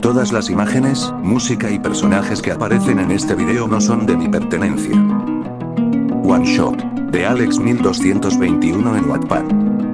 Todas las imágenes, música y personajes que aparecen en este video no son de mi pertenencia. One Shot, de Alex 1221 en Wattpad.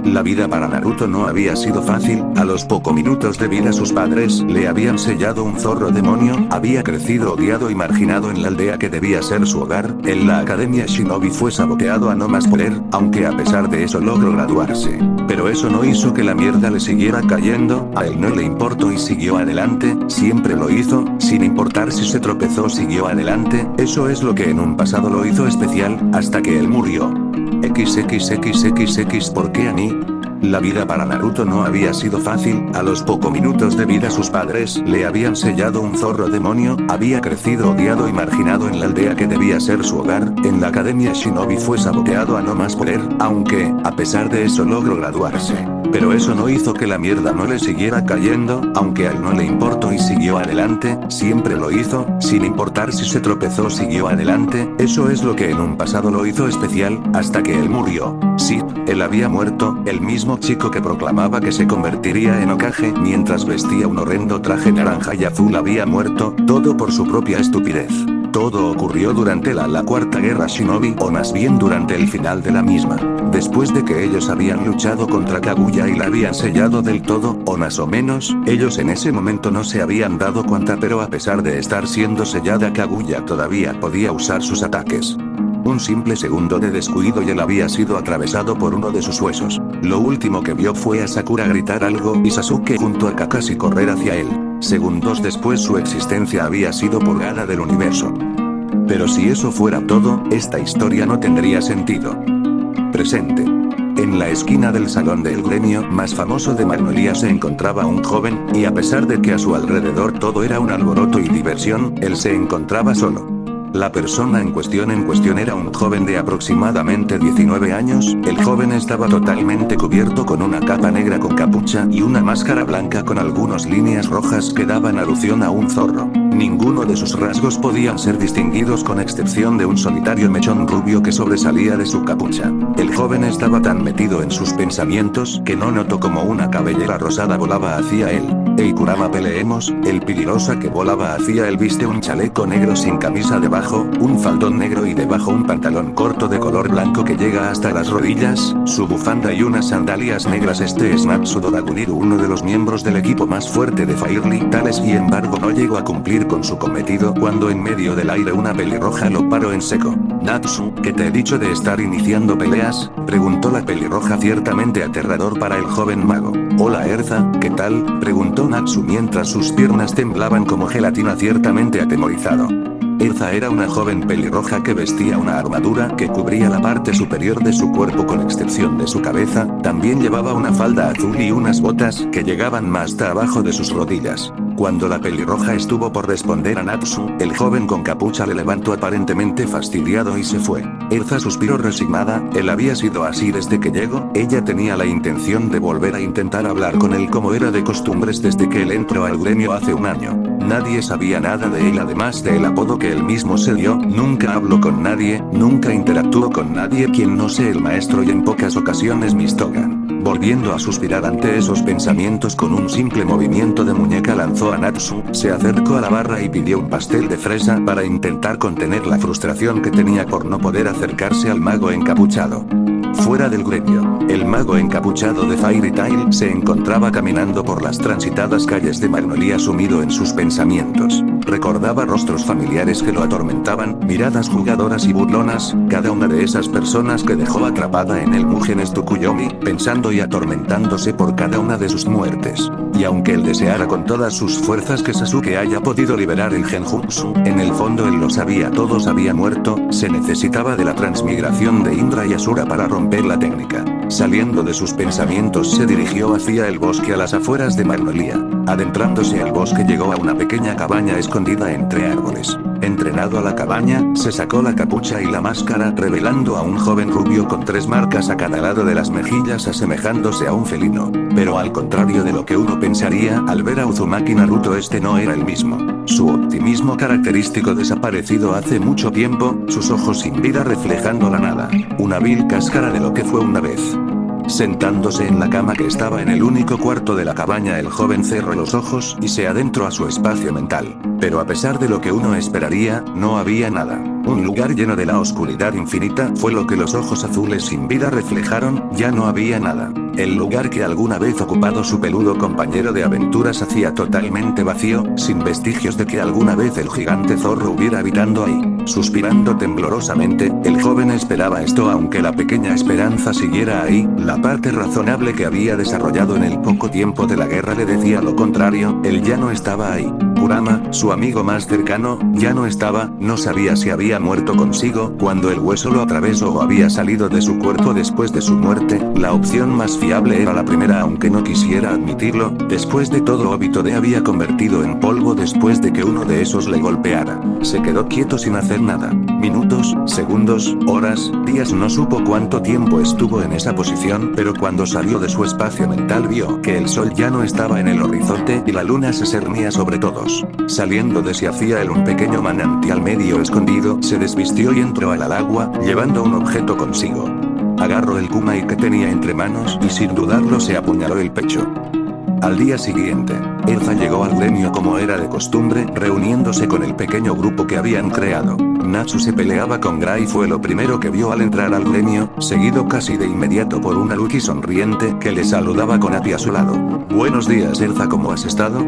La vida para Naruto no había sido fácil, a los pocos minutos de vida sus padres le habían sellado un zorro demonio, había crecido odiado y marginado en la aldea que debía ser su hogar, en la academia Shinobi fue saboteado a no más poder, aunque a pesar de eso logró graduarse. Pero eso no hizo que la mierda le siguiera cayendo, a él no le importó y siguió adelante, siempre lo hizo, sin importar si se tropezó siguió adelante, eso es lo que en un pasado lo hizo especial, hasta que él murió. XXXXX ¿Por qué a mí? La vida para Naruto no había sido fácil, a los pocos minutos de vida sus padres le habían sellado un zorro demonio, había crecido odiado y marginado en la aldea que debía ser su hogar, en la academia Shinobi fue saboteado a no más poder, aunque, a pesar de eso logró graduarse. Pero eso no hizo que la mierda no le siguiera cayendo, aunque a él no le importó y siguió adelante, siempre lo hizo, sin importar si se tropezó siguió adelante, eso es lo que en un pasado lo hizo especial, hasta que él murió. Sí, él había muerto, el mismo chico que proclamaba que se convertiría en Hokage mientras vestía un horrendo traje naranja y azul había muerto, todo por su propia estupidez. Todo ocurrió durante la Cuarta Guerra Shinobi, o más bien durante el final de la misma. Después de que ellos habían luchado contra Kaguya y la habían sellado del todo, o más o menos, ellos en ese momento no se habían dado cuenta, pero a pesar de estar siendo sellada Kaguya todavía podía usar sus ataques. Un simple segundo de descuido y él había sido atravesado por uno de sus huesos. Lo último que vio fue a Sakura gritar algo y Sasuke junto a Kakashi correr hacia él. Segundos después su existencia había sido purgada del universo. Pero si eso fuera todo, esta historia no tendría sentido. Presente. En la esquina del salón del gremio más famoso de Magnolia se encontraba un joven, y a pesar de que a su alrededor todo era un alboroto y diversión, él se encontraba solo. La persona en cuestión era un joven de aproximadamente 19 años, el joven estaba totalmente cubierto con una capa negra con capucha y una máscara blanca con algunas líneas rojas que daban alusión a un zorro. Ninguno de sus rasgos podían ser distinguidos con excepción de un solitario mechón rubio que sobresalía de su capucha. El joven estaba tan metido en sus pensamientos que no notó como una cabellera rosada volaba hacia él. Ei Kurama peleemos, el peligrosa que volaba hacia él viste un chaleco negro sin camisa debajo, un faldón negro y debajo un pantalón corto de color blanco que llega hasta las rodillas, su bufanda y unas sandalias negras. Este es Natsudo Daguniru, uno de los miembros del equipo más fuerte de Fairly Tales, y embargo no llegó a cumplir con su cometido cuando en medio del aire una pelirroja lo paró en seco. Natsu, ¿qué te he dicho de estar iniciando peleas? Preguntó la pelirroja, ciertamente aterrador para el joven mago. Hola Erza, ¿qué tal? Preguntó Natsu mientras sus piernas temblaban como gelatina, ciertamente atemorizado. Erza era una joven pelirroja que vestía una armadura que cubría la parte superior de su cuerpo con excepción de su cabeza, también llevaba una falda azul y unas botas que llegaban más hasta abajo de sus rodillas. Cuando la pelirroja estuvo por responder a Natsu, el joven con capucha le levantó aparentemente fastidiado y se fue. Erza suspiró resignada, él había sido así desde que llegó, ella tenía la intención de volver a intentar hablar con él como era de costumbres desde que él entró al gremio hace un año. Nadie sabía nada de él además del apodo que él mismo se dio, nunca habló con nadie, nunca interactuó con nadie quien no sea el maestro y en pocas ocasiones Miss Togan. Volviendo a suspirar ante esos pensamientos, con un simple movimiento de muñeca lanzó a Natsu, se acercó a la barra y pidió un pastel de fresa para intentar contener la frustración que tenía por no poder acercarse al mago encapuchado. Fuera del gremio, el mago encapuchado de Fairy Tail se encontraba caminando por las transitadas calles de Magnolia sumido en sus pensamientos. Recordaba rostros familiares que lo atormentaban, miradas jugadoras y burlonas, cada una de esas personas que dejó atrapada en el Mugen Tsukuyomi, pensando y atormentándose por cada una de sus muertes. Y aunque él deseara con todas sus fuerzas que Sasuke haya podido liberar el Genjutsu, en el fondo él lo sabía, todos habían muerto, se necesitaba de la transmigración de Indra y Asura para romper la técnica. Saliendo de sus pensamientos se dirigió hacia el bosque a las afueras de Magnolia. Adentrándose al bosque llegó a una pequeña cabaña escondida entre árboles. Entrenado a la cabaña, se sacó la capucha y la máscara revelando a un joven rubio con 3 marcas a cada lado de las mejillas asemejándose a un felino. Pero al contrario de lo que uno pensaría al ver a Uzumaki Naruto, este no era el mismo. Su optimismo característico desaparecido hace mucho tiempo, sus ojos sin vida reflejando la nada. Una vil cáscara de lo que fue una vez. Sentándose en la cama que estaba en el único cuarto de la cabaña, el joven cerró los ojos y se adentró a su espacio mental. Pero a pesar de lo que uno esperaría, no había nada. Un lugar lleno de la oscuridad infinita fue lo que los ojos azules sin vida reflejaron, ya no había nada. El lugar que alguna vez ocupado su peludo compañero de aventuras hacía totalmente vacío, sin vestigios de que alguna vez el gigante zorro hubiera habitando ahí. Suspirando temblorosamente, el joven esperaba esto, aunque la pequeña esperanza siguiera ahí. La parte razonable que había desarrollado en el poco tiempo de la guerra le decía lo contrario, él ya no estaba ahí. Kurama, su amigo más cercano, ya no estaba, no sabía si había muerto consigo cuando el hueso lo atravesó o había salido de su cuerpo después de su muerte. La opción más fiable era la primera, aunque no quisiera admitirlo. Después de todo, Obito-de había convertido en polvo después de que uno de esos le golpeara. Se quedó quieto sin hacer nada. Minutos, segundos, horas, días, no supo cuánto tiempo estuvo en esa posición, pero cuando salió de su espacio mental vio que el sol ya no estaba en el horizonte y la luna se cernía sobre todos. Saliendo de si hacía un pequeño manantial medio escondido, se desvistió y entró al agua, llevando un objeto consigo. Agarró el kunai que tenía entre manos y sin dudarlo se apuñaló el pecho. Al día siguiente, Erza llegó al gremio como era de costumbre, reuniéndose con el pequeño grupo que habían creado. Natsu se peleaba con Gra y fue lo primero que vio al entrar al gremio, seguido casi de inmediato por una Lucky sonriente que le saludaba con Api a su lado. «Buenos días, Erza, ¿cómo has estado?»,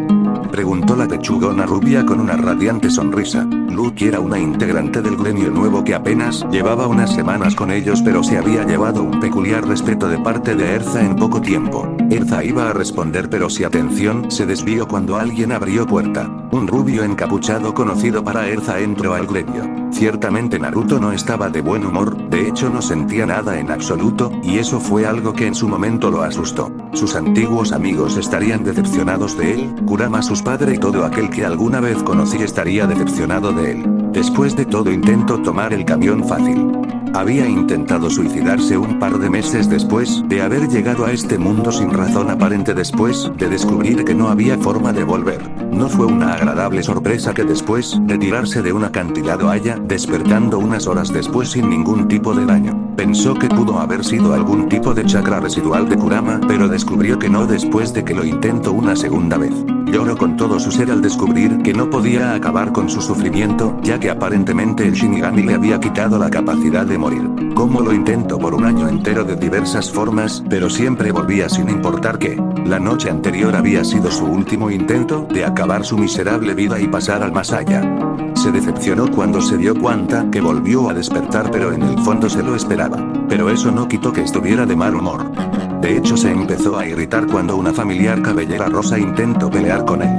preguntó la pechugona rubia con una radiante sonrisa. Lucky era una integrante del gremio nuevo que apenas llevaba unas semanas con ellos, pero se había llevado un peculiar respeto de parte de Erza en poco tiempo. Erza iba a responder, pero su atención se desvió cuando alguien abrió puerta. Un rubio encapuchado conocido para Erza entró al gremio. Ciertamente Naruto no estaba de buen humor, de hecho no sentía nada en absoluto, y eso fue algo que en su momento lo asustó. Sus antiguos amigos estarían decepcionados de él, Kurama sus padres y todo aquel que alguna vez conocí estaría decepcionado de él. Después de todo intentó tomar el camión fácil. Había intentado suicidarse un par de meses después de haber llegado a este mundo sin razón aparente, después de descubrir que no había forma de volver. No fue una agradable sorpresa que después de tirarse de un acantilado haya despertando unas horas después sin ningún tipo de daño. Pensó que pudo haber sido algún tipo de chakra residual de Kurama, pero descubrió que no después de que lo intentó una segunda vez. Lloró con todo su ser al descubrir que no podía acabar con su sufrimiento, ya que aparentemente el Shinigami le había quitado la capacidad de morir. Como lo intentó por un año entero de diversas formas, pero siempre volvía sin importar que la noche anterior había sido su último intento de acabar su miserable vida y pasar al más allá. Se decepcionó cuando se dio cuenta que volvió a despertar, pero en el fondo se lo esperaba. Pero eso no quitó que estuviera de mal humor. De hecho, se empezó a irritar cuando una familiar cabellera rosa intentó pelear con él.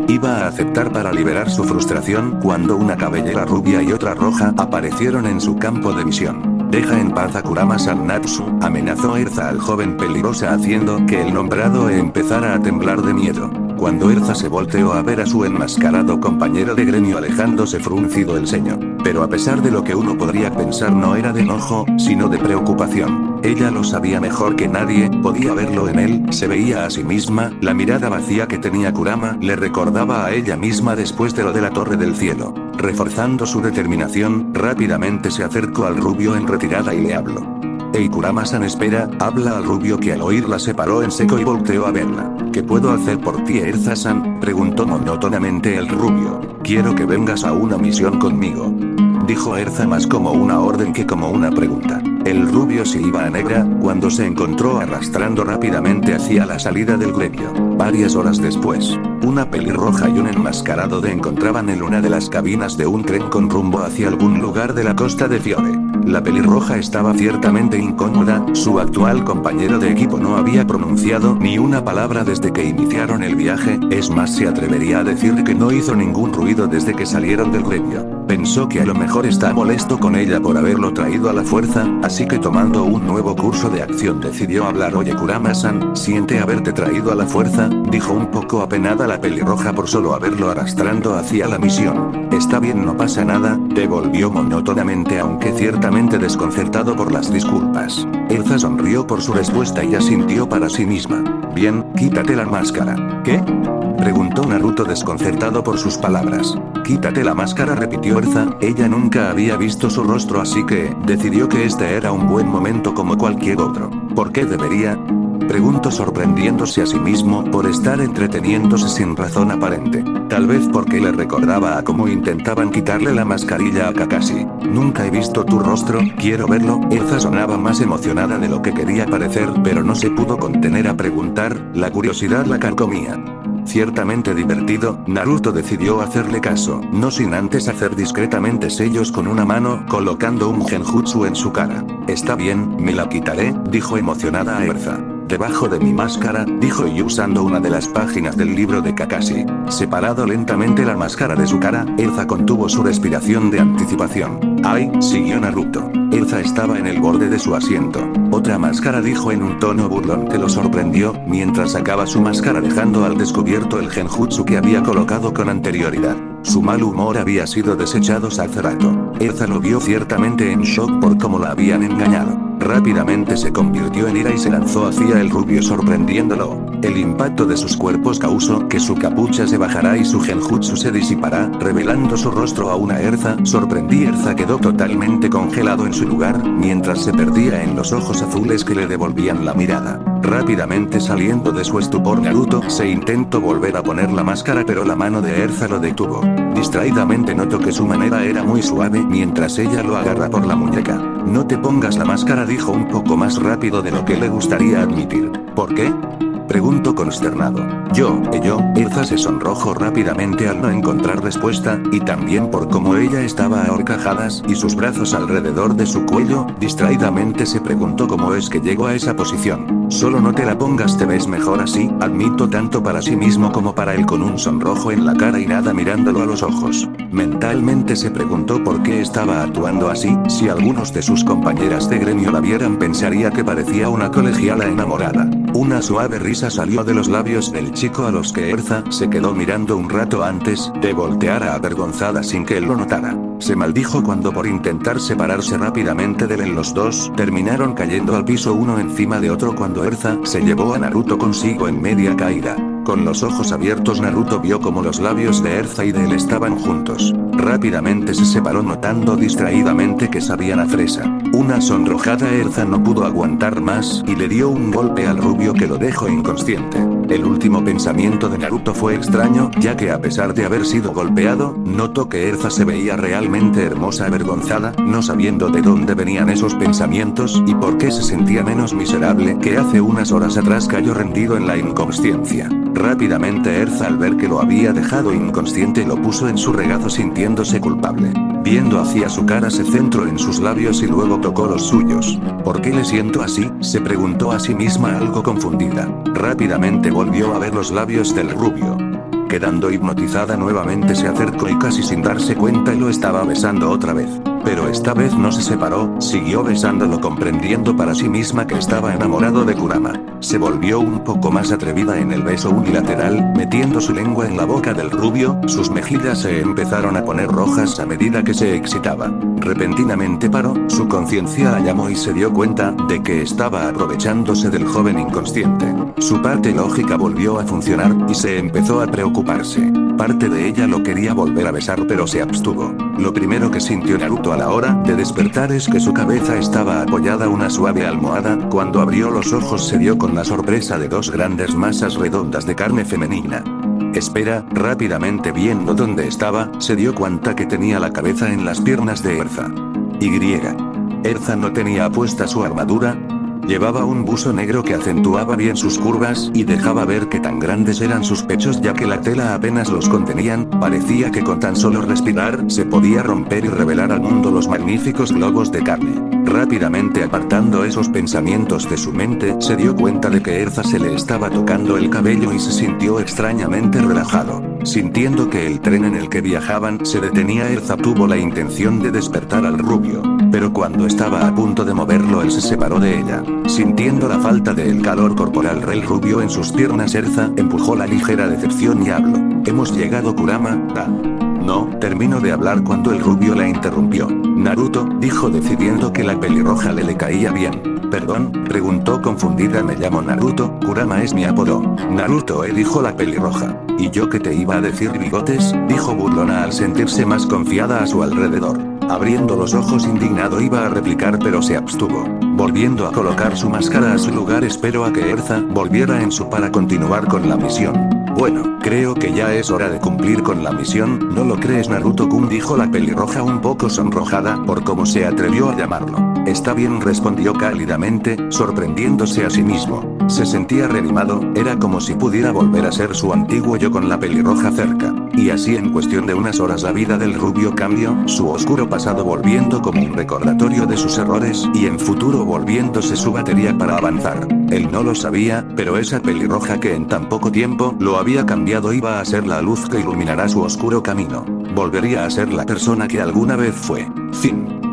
Iba a aceptar para liberar su frustración cuando una cabellera rubia y otra roja aparecieron en su campo de visión. «Deja en paz a Kurama-san, Natsu», amenazó Erza al joven peligrosa, haciendo que el nombrado empezara a temblar de miedo. Cuando Erza se volteó a ver a su enmascarado compañero de gremio alejándose fruncido el ceño. Pero a pesar de lo que uno podría pensar, no era de enojo, sino de preocupación. Ella lo sabía mejor que nadie, podía verlo en él, se veía a sí misma, la mirada vacía que tenía Kurama le recordaba a ella misma después de lo de la Torre del Cielo. Reforzando su determinación, rápidamente se acercó al rubio en retirada y le habló. «Hey Kurama-san, espera», habla al rubio, que al oírla se paró en seco y volteó a verla. «¿Qué puedo hacer por ti, Erza-san?», preguntó monótonamente el rubio. «Quiero que vengas a una misión conmigo», dijo Erza, más como una orden que como una pregunta. El rubio se iba a negra, cuando se encontró arrastrando rápidamente hacia la salida del gremio. Varias horas después, una pelirroja y un enmascarado de encontraban en una de las cabinas de un tren con rumbo hacia algún lugar de la costa de Fiore. La pelirroja estaba ciertamente incómoda, su actual compañero de equipo no había pronunciado ni una palabra desde que iniciaron el viaje, es más, se atrevería a decir que no hizo ningún ruido desde que salieron del gremio. Pensó que a lo mejor está molesto con ella por haberlo traído a la fuerza, así que tomando un nuevo curso de acción decidió hablar. «Oye Kurama-san, ¿siente haberte traído a la fuerza?», dijo un poco apenada la pelirroja por solo haberlo arrastrando hacia la misión. «Está bien, no pasa nada», devolvió monótonamente, aunque ciertamente desconcertado por las disculpas. Erza sonrió por su respuesta y asintió para sí misma. «Bien, quítate la máscara». «¿Qué?», preguntó Naruto desconcertado por sus palabras. «Quítate la máscara», repitió Erza. Ella nunca había visto su rostro, así que decidió que este era un buen momento como cualquier otro. ¿Por qué debería? Preguntó sorprendiéndose a sí mismo por estar entreteniéndose sin razón aparente. Tal vez porque le recordaba a cómo intentaban quitarle la mascarilla a Kakashi. Nunca he visto tu rostro, quiero verlo. Erza sonaba más emocionada de lo que quería parecer, pero no se pudo contener a preguntar, la curiosidad la carcomía. Ciertamente divertido, Naruto decidió hacerle caso, no sin antes hacer discretamente sellos con una mano, colocando un genjutsu en su cara. Está bien, me la quitaré, dijo emocionada a Erza. Debajo de mi máscara, dijo y usando una de las páginas del libro de Kakashi. Separado lentamente la máscara de su cara, Erza contuvo su respiración de anticipación. ¡Ay!, siguió Naruto. Erza estaba en el borde de su asiento. Otra máscara, dijo en un tono burlón que lo sorprendió, mientras sacaba su máscara dejando al descubierto el genjutsu que había colocado con anterioridad. Su mal humor había sido desechado hace rato. Erza lo vio ciertamente en shock por cómo la habían engañado. Rápidamente se convirtió en ira y se lanzó hacia el rubio sorprendiéndolo. El impacto de sus cuerpos causó que su capucha se bajará y su genjutsu se disipará, revelando su rostro a una Erza. Erza quedó totalmente congelado en su lugar, mientras se perdía en los ojos azules que le devolvían la mirada. Rápidamente saliendo de su estupor, Naruto se intentó volver a poner la máscara, pero la mano de Erza lo detuvo. Distraídamente notó que su manera era muy suave mientras ella lo agarra por la muñeca. No te pongas la máscara, dijo un poco más rápido de lo que le gustaría admitir. ¿Por qué?, preguntó consternado. Erza se sonrojó rápidamente al no encontrar respuesta, y también por cómo ella estaba a horcajadas y sus brazos alrededor de su cuello. Distraídamente se preguntó cómo es que llegó a esa posición. Solo no te la pongas, te ves mejor así, admito tanto para sí mismo como para él con un sonrojo en la cara y nada mirándolo a los ojos. Mentalmente se preguntó por qué estaba actuando así. Si algunos de sus compañeras de gremio la vieran pensaría que parecía una colegiala enamorada. Una suave risa salió de los labios del chico a los que Erza se quedó mirando un rato antes de voltear avergonzada sin que él lo notara. Se maldijo cuando por intentar separarse rápidamente de él los dos terminaron cayendo al piso uno encima de otro cuando Erza se llevó a Naruto consigo en media caída. Con los ojos abiertos Naruto vio como los labios de Erza y de él estaban juntos. Rápidamente se separó notando distraídamente que sabían a fresa. Una sonrojada Erza no pudo aguantar más y le dio un golpe al rubio que lo dejó inconsciente. El último pensamiento de Naruto fue extraño, ya que a pesar de haber sido golpeado, notó que Erza se veía realmente hermosa avergonzada, no sabiendo de dónde venían esos pensamientos y por qué se sentía menos miserable que hace unas horas atrás cayó rendido en la inconsciencia. Rápidamente Erza al ver que lo había dejado inconsciente lo puso en su regazo sintiéndose culpable. Viendo hacia su cara se centró en sus labios y luego tocó los suyos. ¿Por qué le siento así?, se preguntó a sí misma algo confundida. Rápidamente volvió a ver los labios del rubio. Quedando hipnotizada nuevamente se acercó y casi sin darse cuenta lo estaba besando otra vez. Pero esta vez no se separó, siguió besándolo comprendiendo para sí misma que estaba enamorado de Kurama. Se volvió un poco más atrevida en el beso unilateral, metiendo su lengua en la boca del rubio, sus mejillas se empezaron a poner rojas a medida que se excitaba. Repentinamente paró, su conciencia la llamó y se dio cuenta de que estaba aprovechándose del joven inconsciente. Su parte lógica volvió a funcionar, y se empezó a preocuparse. Parte de ella lo quería volver a besar pero se abstuvo. Lo primero que sintió Naruto a la hora de despertar es que su cabeza estaba apoyada a una suave almohada. Cuando abrió los ojos se dio con la sorpresa de dos grandes masas redondas de carne femenina. Espera, rápidamente viendo dónde estaba, se dio cuenta que tenía la cabeza en las piernas de Erza. Erza no tenía puesta su armadura. Llevaba un buzo negro que acentuaba bien sus curvas y dejaba ver que tan grandes eran sus pechos ya que la tela apenas los contenían. Parecía que con tan solo respirar se podía romper y revelar al mundo los magníficos globos de carne. Rápidamente apartando esos pensamientos de su mente, se dio cuenta de que Erza se le estaba tocando el cabello y se sintió extrañamente relajado. Sintiendo que el tren en el que viajaban se detenía, Erza tuvo la intención de despertar al rubio. Pero cuando estaba a punto de moverlo él se separó de ella. Sintiendo la falta del calor corporal del rubio en sus piernas, Erza empujó la ligera decepción y habló. ¿Hemos llegado, Kurama? No, terminó de hablar cuando el rubio la interrumpió. Naruto, dijo decidiendo que la pelirroja le caía bien. ¿Perdón?, preguntó confundida. Me llamo Naruto, Kurama es mi apodo. Naruto, dijo la pelirroja. ¿Y yo qué te iba a decir, bigotes?, dijo burlona al sentirse más confiada a su alrededor. Abriendo los ojos indignado iba a replicar pero se abstuvo. volviendo a colocar su máscara a su lugar. Esperó a que Erza volviera en su para continuar con la misión. Bueno, creo que ya es hora de cumplir con la misión, ¿no lo crees, Naruto-kun?, dijo la pelirroja un poco sonrojada por cómo se atrevió a llamarlo. Está bien, respondió cálidamente, sorprendiéndose a sí mismo. Se sentía reanimado, era como si pudiera volver a ser su antiguo yo con la pelirroja cerca. Y así en cuestión de unas horas la vida del rubio cambió, su oscuro pasado volviendo como un recordatorio de sus errores y en futuro volviéndose su batería para avanzar. Él no lo sabía, pero esa pelirroja que en tan poco tiempo lo había cambiado iba a ser la luz que iluminará su oscuro camino. Volvería a ser la persona que alguna vez fue. Fin.